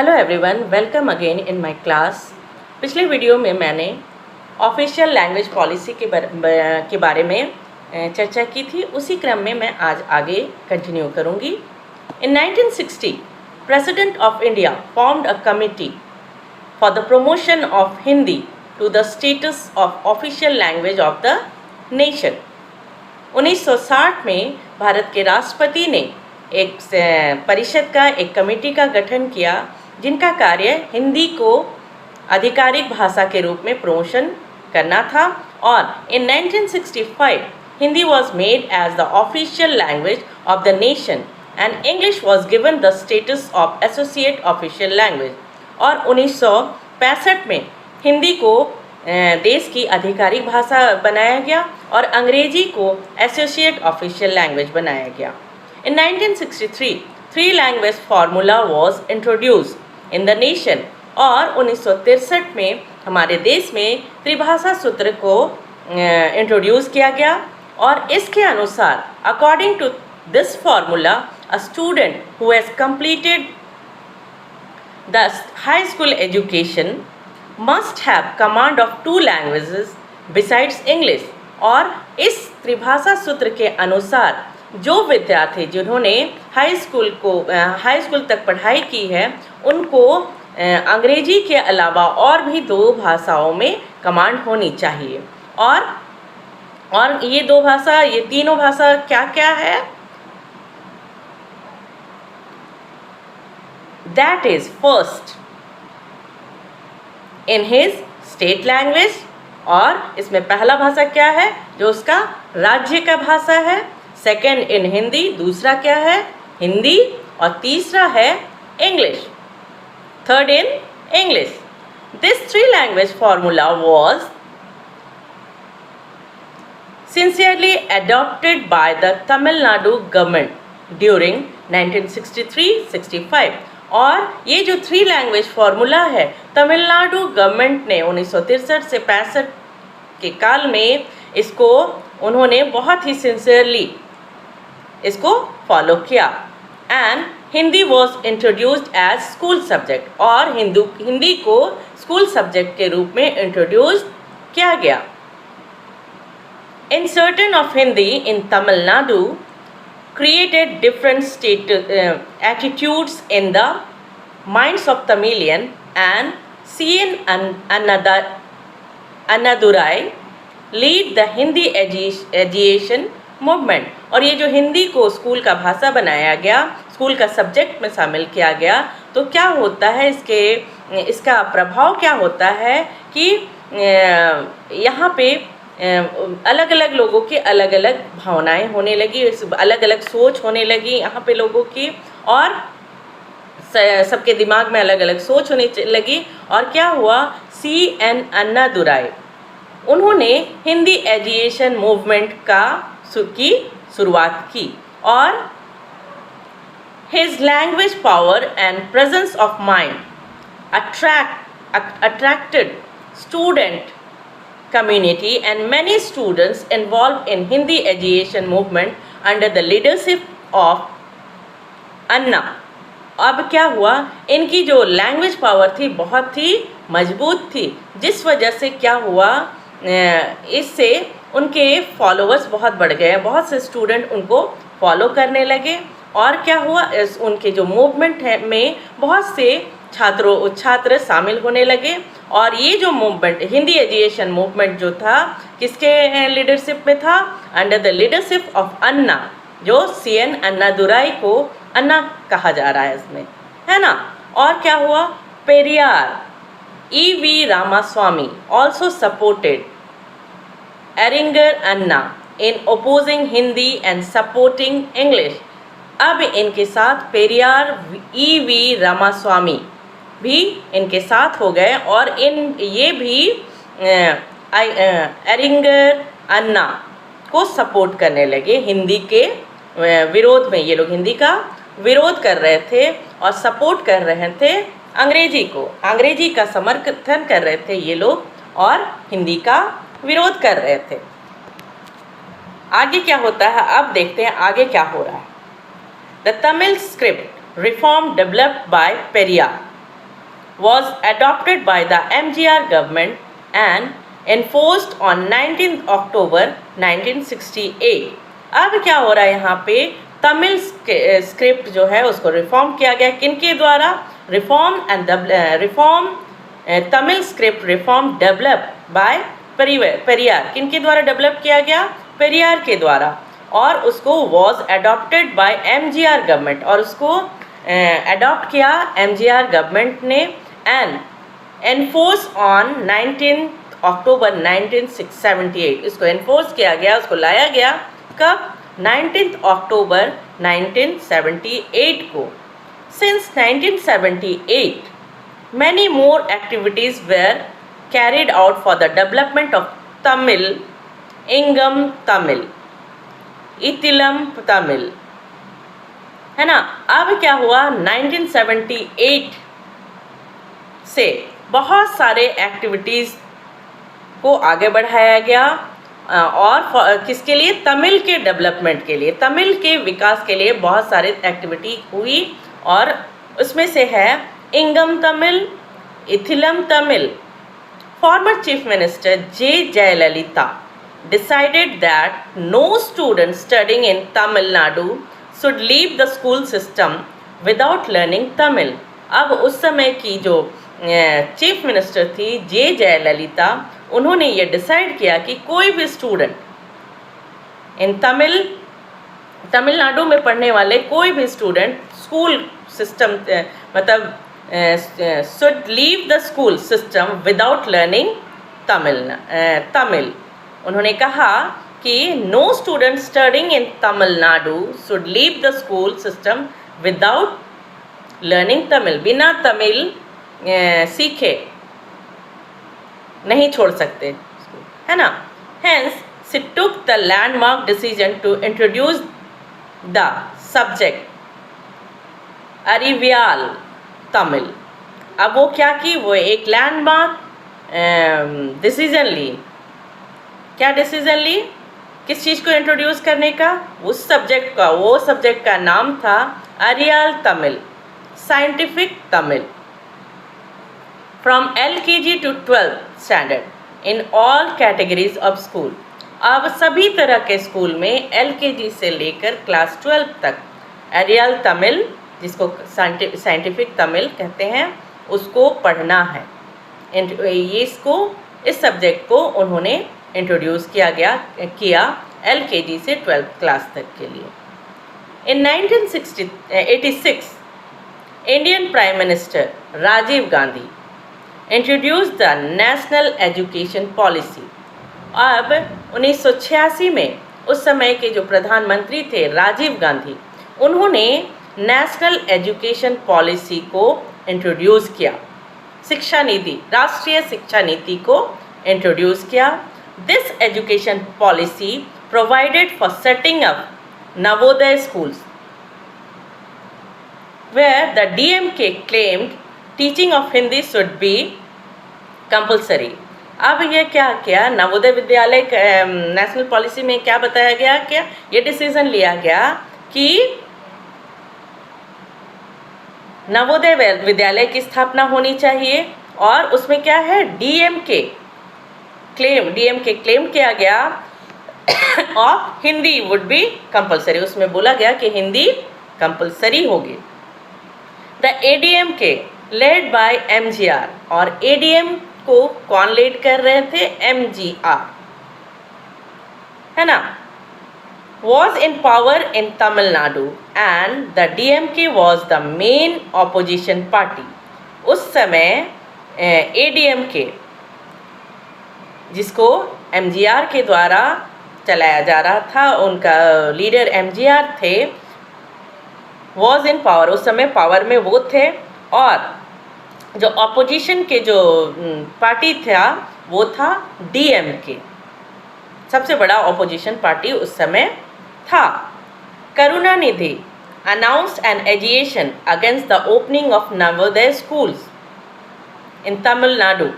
Hello everyone, welcome again in my class. पिछले video में मैंने ऑफिशियल लैंग्वेज पॉलिसी के बारे में चर्चा की थी। उसी क्रम में मैं आज आगे कंटिन्यू करूंगी। In 1960, president of India formed a committee for the promotion of Hindi to the status of official language of the nation. 1960 में भारत के राष्ट्रपति ने एक परिषद का, एक कमेटी का गठन किया जिनका कार्य हिंदी को आधिकारिक भाषा के रूप में प्रमोशन करना था। और in 1965 Hindi was made as the official language of the nation and English was given the status of associate official language. और 1965 में हिंदी को देश की आधिकारिक भाषा बनाया गया और अंग्रेजी को एसोसिएट ऑफिशियल लैंग्वेज बनाया गया। In 1963, three language formula was introduced in the nation और 1963 में हमारे देश में त्रिभाषा सूत्र को इंट्रोड्यूस किया गया। और इसके अनुसार according to this formula, a student who has completed the high school education must have command of two languages besides English। और इस त्रिभाषा सूत्र के अनुसार जो विद्यार्थी जिन्होंने हाई स्कूल तक पढ़ाई की है उनको अंग्रेजी के अलावा और भी दो भाषाओं में कमांड होनी चाहिए। और ये दो भाषा, ये तीनों भाषा क्या क्या है? That is first in his state language, और इसमें पहला भाषा क्या है जो उसका राज्य का भाषा है। सेकेंड इन हिंदी, दूसरा क्या है? हिंदी। और तीसरा है English, third in English. This three language formula was sincerely adopted by the Tamil Nadu government during 1963-65। और ये जो थ्री लैंग्वेज फॉर्मूला है तमिलनाडु गवर्नमेंट ने 1963 से 65 के काल में इसको उन्होंने बहुत ही सिंसियरली इसको फॉलो किया। And Hindi was introduced as school subject, और हिंदी को स्कूल सब्जेक्ट के रूप में इंट्रोड्यूस किया गया। Insertion of Hindi in Tamil Nadu created different attitudes in the minds of Tamilian, and C.N. Annadurai lead the Hindi education movement। और ये जो हिंदी को स्कूल का भाषा बनाया गया, स्कूल का सब्जेक्ट में शामिल किया गया, तो क्या होता है इसका प्रभाव क्या होता है कि यहाँ पे अलग अलग लोगों की अलग अलग भावनाएं होने लगी, अलग अलग सोच होने लगी यहाँ पे लोगों की, और सबके दिमाग में अलग अलग सोच होने लगी। और क्या हुआ? C.N. अन्नादुराई उन्होंने हिंदी एजुकेशन मूवमेंट की शुरुआत की, और his language power and presence of mind attracted student community and many students involved in Hindi education movement under the leadership of अन्ना। अब क्या हुआ? इनकी जो लैंग्वेज पावर थी बहुत ही मजबूत थी, जिस वजह से क्या हुआ, इससे उनके फॉलोअर्स बहुत बढ़ गए, बहुत से स्टूडेंट उनको फॉलो करने लगे। और क्या हुआ? उनके जो मूवमेंट है में बहुत से छात्र शामिल होने लगे। और ये जो मूवमेंट, हिंदी एजुकेशन मूवमेंट जो था, किसके लीडरशिप में था? अंडर द लीडरशिप ऑफ अन्ना, जो C.N. अन्नादुराई को अन्ना कहा जा रहा है इसमें, है ना। और क्या हुआ? Periyar E.V. Ramaswamy also supported Aringer Anna in opposing Hindi and supporting English। अब इनके साथ पेरियार E.V. रामास्वामी भी इनके साथ हो गए, और ये भी एरिंगर अन्ना को सपोर्ट करने लगे। हिंदी के विरोध में ये लोग हिंदी का विरोध कर रहे थे और सपोर्ट कर रहे थे अंग्रेजी को, अंग्रेजी का समर्थन कर रहे थे ये लोग, और हिंदी का विरोध कर रहे थे। आगे क्या होता है अब देखते हैं, आगे क्या हो रहा है। The Tamil script reform developed by Periyar was adopted by the MGR government and enforced on 19th October 1968. अब क्या हो रहा है यहाँ पे, तमिल स्क्रिप्ट जो है उसको रिफॉर्म किया गया। किनके द्वारा? Reform Tamil script reform develop by Periyar. किनके द्वारा डेवलप किया गया? पेरियार के द्वारा। और उसको was adopted by MGR government, और उसको एडॉप्ट किया MGR गवर्नमेंट ने, एंड एनफोर्स ऑन 19 अक्टूबर 1978। इसको एनफोर्स किया गया, उसको लाया गया कब? 19 अक्टूबर 1978 को। Since 1978 many more activities were carried out for the development of Tamil, Ingam Tamil, Ithilam Tamil, है ना। अब क्या हुआ, 1978 से बहुत सारे एक्टिविटीज़ को आगे बढ़ाया गया, और किसके लिए? तमिल के डेवलपमेंट के लिए, तमिल के विकास के लिए बहुत सारे एक्टिविटी हुई। और उसमें से है इंगम तमिल, इथिलम Tamil. Former chief minister J. Jayalalitha decided that no student studying in Tamil Nadu should leave the school system without learning Tamil। अब उस समय की जो चीफ मिनिस्टर थी J. Jayalalitha, उन्होंने ये डिसाइड किया कि कोई भी स्टूडेंट इन तमिलनाडु में पढ़ने वाले कोई भी स्टूडेंट स्कूल सिस्टम मतलब should leave the school system without learning Tamil. उन्होंने कहा कि no student studying in Tamil Nadu should leave the school system without learning Tamil. बिना तमिल सीखे नहीं छोड़ सकते, है ना। Hence she took the landmark decision to introduce the subject अरिवियाल Tamil. अब वो क्या की, वो एक लैंडमार्क डिसीजन ली। क्या डिसीजन ली? किस चीज़ को इंट्रोड्यूस करने का? उस सब्जेक्ट का, वो सब्जेक्ट का नाम था Aryal Tamil, scientific Tamil, from LKG to 12th standard in all categories of school. अब सभी तरह के स्कूल में LKG से लेकर क्लास 12 तक अरियाल तमिल, जिसको साइंटिफिक तमिल कहते हैं, उसको पढ़ना है। ये इस सब्जेक्ट को उन्होंने इंट्रोड्यूस किया LKG से 12th क्लास तक के लिए। In 1986 Indian prime minister Rajiv Gandhi introduce the national education policy. अब 1986 में उस समय के जो प्रधानमंत्री थे राजीव गांधी, उन्होंने नेशनल एजुकेशन पॉलिसी को इंट्रोड्यूस किया। शिक्षा नीति, राष्ट्रीय शिक्षा नीति को इंट्रोड्यूस किया। This education policy provided for setting up Navodaya schools where the DMK claimed teaching of Hindi should be compulsory. अब ये क्या किया, नवोदय विद्यालय नेशनल पॉलिसी में क्या बताया गया, क्या ये डिसीजन लिया गया कि नवोदय विद्यालय की स्थापना होनी चाहिए, और उसमें क्या है, DMK क्लेम किया गया और हिंदी वुड बी कंपल्सरी। उसमें बोला गया कि हिंदी कंपल्सरी होगी। The ADMK led by MGR, और ADM को कौन लीड कर रहे थे? MGR, है ना। was in power in Tamil Nadu and the DMK was the main opposition party। उस समय ADMK, जिसको MGR के द्वारा चलाया जा रहा था, उनका लीडर MGR थे, was in power, उस समय पावर में वो थे, और जो ऑपोजिशन के जो पार्टी था वो था DMK, सबसे बड़ा ऑपोजिशन पार्टी उस समय था। Karunanidhi announced an agitation against the opening of Navodaya schools in Tamil Nadu।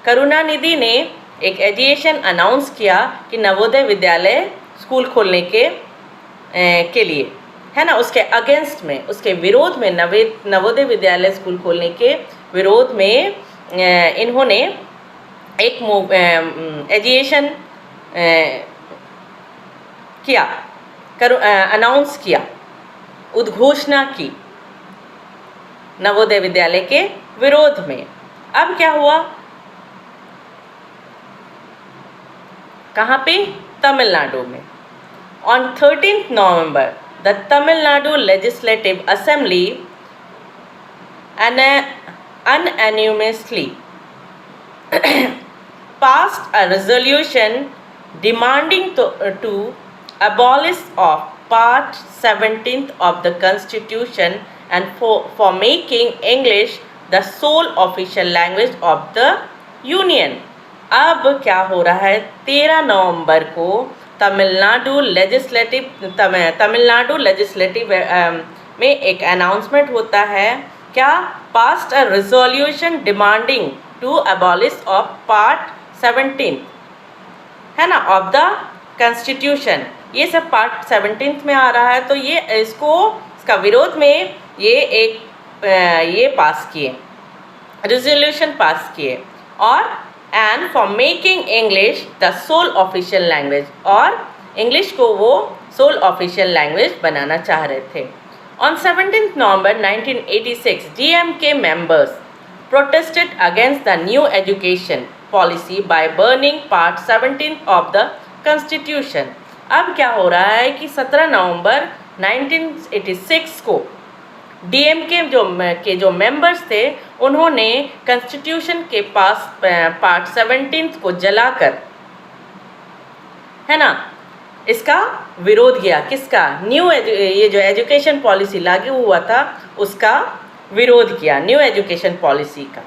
Karunanidhi ने एक एजिएशन अनाउंस किया कि नवोदय विद्यालय स्कूल खोलने के लिए, है ना, उसके अगेंस्ट में, उसके विरोध में नवोदय विद्यालय स्कूल खोलने के विरोध में इन्होंने एक एजिएशन किया, अनाउंस किया, उद्घोषणा की नवोदय विद्यालय के विरोध में। अब क्या हुआ, कहाँ पे? तमिलनाडु में। On 13th November the Tamil Nadu legislative assembly unanimously passed a resolution demanding to abolish of Part 17th of the Constitution and for making English the sole official language of the Union। अब क्या हो रहा है, 13 नवंबर को तमिलनाडु लेजिस्लेटिव में एक announcement होता है, क्या? Passed a resolution demanding to abolish of part 17 है ना ऑफ द कॉन्स्टिट्यूशन। ये सब पार्ट 17 में आ रहा है, तो ये इसका विरोध में ये पास किए, रिजोल्यूशन पास किए, और and for making English the sole official language, और इंग्लिश को वो सोल ऑफिशियल लैंग्वेज बनाना चाह रहे थे। On 17th November 1986, DMK members protested against the new education policy by burning Part 17 of the Constitution। अब क्या हो रहा है कि 17 नवंबर 1986 को DMK के जो मेंबर्स थे, उन्होंने कॉन्स्टिट्यूशन के पास पार्ट 17 को जलाकर, है ना, इसका विरोध किया। किसका? ये जो एजुकेशन पॉलिसी लागू हुआ था उसका विरोध किया, न्यू एजुकेशन पॉलिसी का।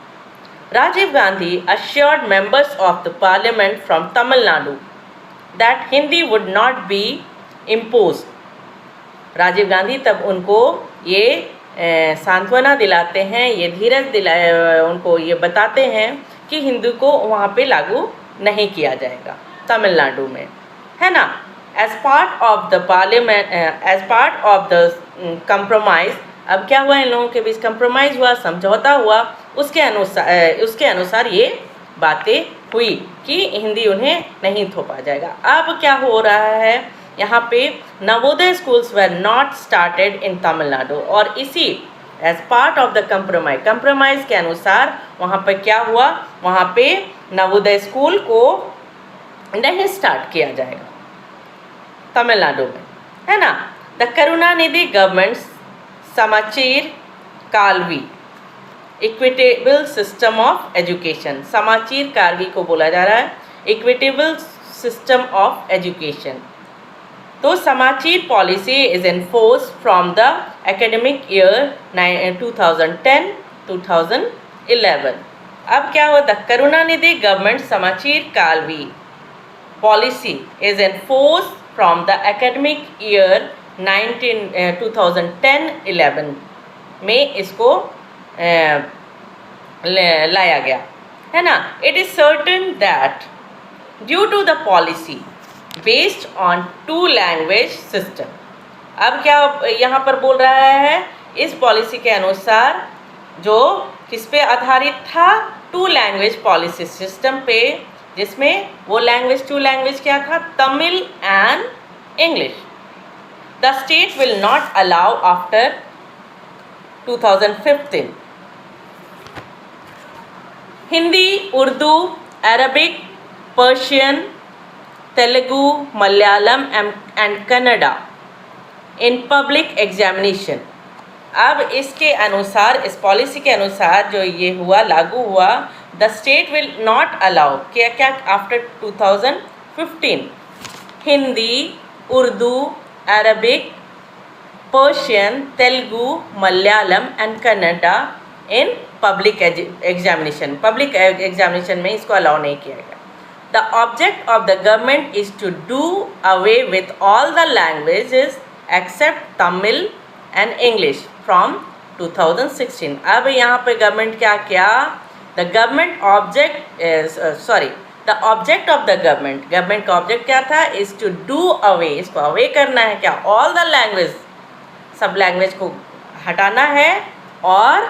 Rajiv Gandhi assured members of the parliament from Tamil Nadu that Hindi would not be imposed। Rajiv Gandhi तब उनको ये सांत्वना दिलाते हैं, ये धीरज उनको ये बताते हैं कि हिंदी को वहाँ पे लागू नहीं किया जाएगा तमिलनाडु में, है ना। As part of the parliament, as part of the compromise, अब क्या हुआ, इन लोगों के बीच कंप्रोमाइज़ हुआ, समझौता हुआ, उसके अनुसार ये बातें हुई कि हिंदी उन्हें नहीं थोपा जाएगा। अब क्या हो रहा है, यहाँ पे Navodaya schools were not started in Tamil Nadu, और इसी as part of the compromise के अनुसार वहाँ पे क्या हुआ, वहाँ पे नवोदय स्कूल को नहीं स्टार्ट किया जाएगा तमिलनाडु में, है ना। The Karunanidhi government Samacheer Kalvi equitable system of education, Samacheer Kalvi को बोला जा रहा है इक्विटेबल सिस्टम ऑफ एजुकेशन। तो Samacheer policy is enforce from the academic year 2010-2011। अब क्या हुआ, the Karunanidhi government Samacheer Kalvi policy is enforce from the academic year 2010-11 में इसको लाया गया, है ना। It is certain that due to the policy based on two language system, अब क्या यहाँ पर बोल रहा है, इस पॉलिसी के अनुसार जो किस पे आधारित था, टू लैंग्वेज पॉलिसी सिस्टम पे, जिसमें वो टू लैंग्वेज क्या था, Tamil and English. The state will not allow after 2015 Hindi, Urdu, Arabic, Persian, Telugu, Malayalam and Kannada in public examination. अब इसके अनुसार, इस पॉलिसी के अनुसार जो ये हुआ, लागू हुआ, the state will not allow क्या क्या after 2015 Hindi, Urdu, Arabic, Persian, Telugu, Malayalam and Kannada in public examination में इसको अलाउ नहीं किया गया। The object of the government is to do away with all the languages except Tamil and English from 2016। अब यहाँ पे गवर्नमेंट क्या किया, the government the object of the government का ऑब्जेक्ट क्या था, इज टू डू अवे, इसको अवे करना है क्या, ऑल द लैंग्वेज, सब लैंग्वेज को हटाना है, और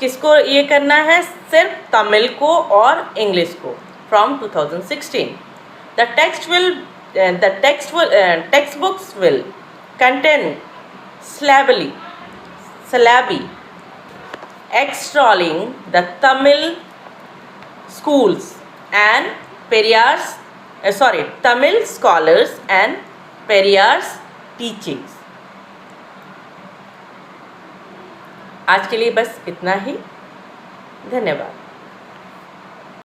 किसको ये करना है? सिर्फ तमिल को और इंग्लिश को from 2016. The textbooks will contain syllabi extolling the Tamil schools and Tamil scholars and Periyar's teachings. आज के लिए बस इतना ही. धन्यवाद.